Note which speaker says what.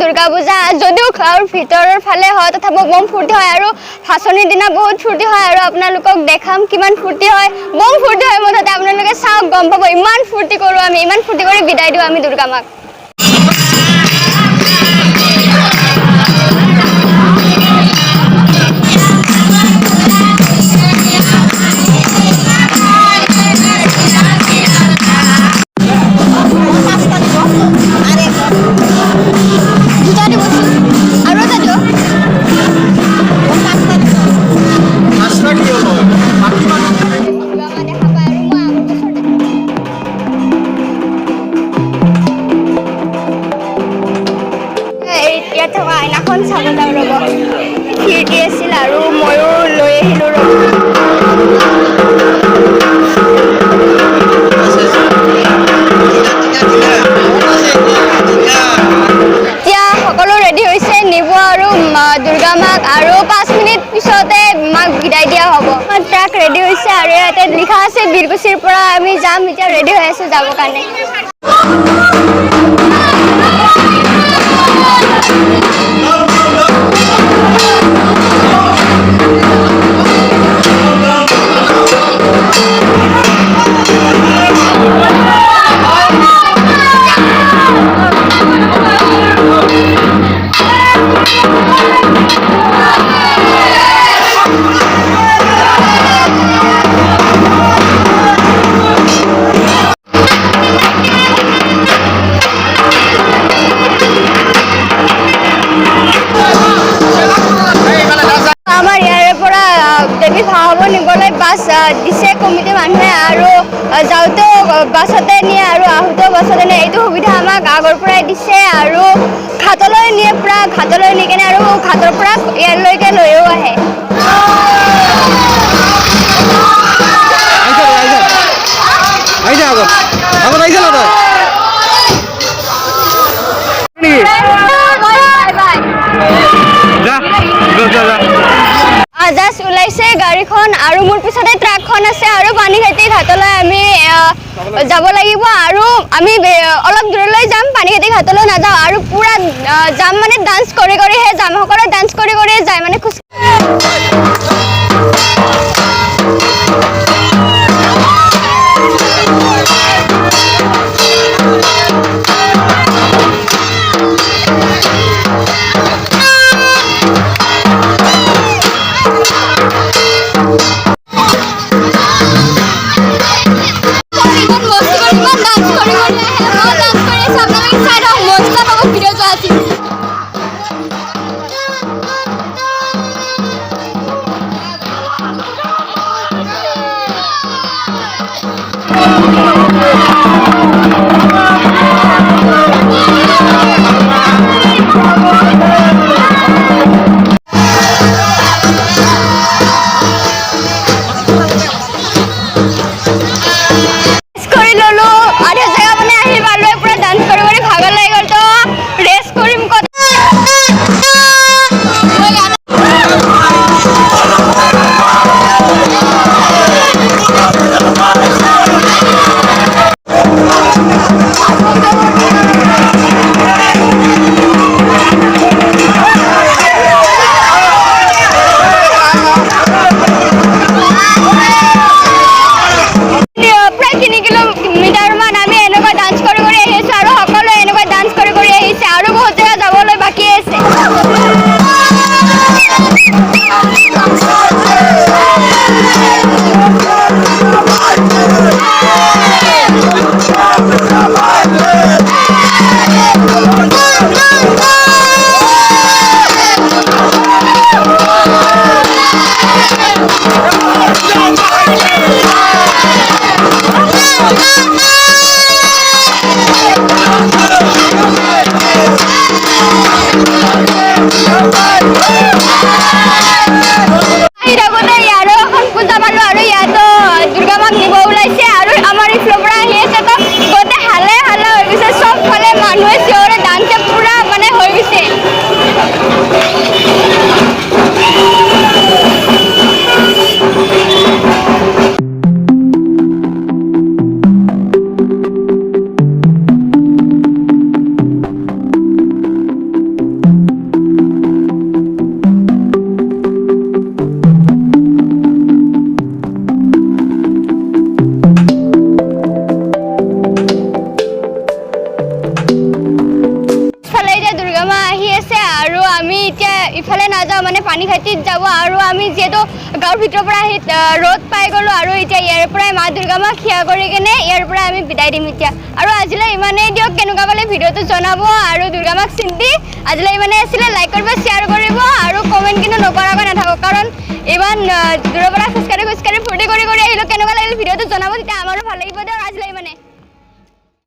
Speaker 1: দুৰ্গা পূজা যদিও ঘৰৰ ভিতৰৰ ফালে হয় তথাপিও বম ফূৰ্তি হয় আৰু ভাচনিৰ দিনা বহুত ফূৰ্তি হয় আৰু আপোনালোকক দেখাম কিমান ফূৰ্তি হয় বম ফূৰ্তি হয় মুঠতে আপোনালোকে চাওক গম পাব ইমান ফূৰ্তি কৰোঁ আমি ইমান ফূৰ্তি কৰি বিদায় দিওঁ আমি দুৰ্গা মাক আইনাখন চাব যাওঁ ৰ'ব খিৰিকী আছিল আৰু ময়ো লৈ আহিলোঁ ৰ'ব এতিয়া সকলো ৰেডি হৈছে নিব আৰু দুৰ্গা মাক আৰু 5 মিনিট পিছতে মাক বিদায় দিয়া হ'ব ট্ৰাক ৰেডি হৈছে আৰু ইয়াতে লিখা আছে বীৰকুছিৰ পৰা আমি যাম এতিয়া ৰেডি হৈ আছোঁ যাবৰ কাৰণে নিবলৈ বাছ দিছে কমিটিৰ মানুহে আৰু যাওঁতেও বাছতে নিয়ে আৰু আহোঁতেও বাছতে নিয়ে এইটো সুবিধা আমাক আগৰ পৰাই দিছে আৰু ঘাটলৈ নিয়ে পুৰা ঘাটলৈ নি কেনে আৰু ঘাটৰ পৰা ইয়ালৈকে লৈও আহে জাষ্ট ওলাইছে গাড়ীখন আৰু মোৰ পিছতে ট্ৰাকখন আছে আৰু পানীখাইটি ঘাটলৈ আমি যাব লাগিব আৰু আমি অলপ দূৰলৈ যাম পানীখাইটি ঘাটলৈ নাযাওঁ আৰু পুৰা যাম মানে ডান্স কৰি কৰিহে যাম সকলোৱে ডান্স কৰি কৰিয়ে যায় মানে খোজ আহি আছে আৰু আমি এতিয়া ইফালে নাযাওঁ মানে পানীখাইটিত যাব আৰু আমি যিহেতু গাঁৱৰ ভিতৰৰ পৰা আহি ৰ'দ পাই গ'লোঁ আৰু এতিয়া ইয়াৰ পৰাই মা দুৰ্গা মাক সেৱা কৰি কেনে ইয়াৰ পৰা আমি বিদায় দিম এতিয়া আৰু আজিলৈ ইমানেই দিয়ক কেনেকুৱা পালে ভিডিঅ'টো জনাব আৰু দুৰ্গা মাক চিন্তি আজিলৈ ইমানেই আছিলে লাইক কৰিব শ্বেয়াৰ কৰিব আৰু কমেণ্ট কিন্তু নকৰাকৈ নাথাকক কাৰণ ইমান দূৰৰ পৰা খোজকাঢ়ি ফূৰ্তি কৰি আহিলোঁ কেনেকুৱা লাগিল ভিডিঅ'টো জনাব তেতিয়া আমাৰো ভাল লাগিব দিয়ক আজিলৈ ইমানে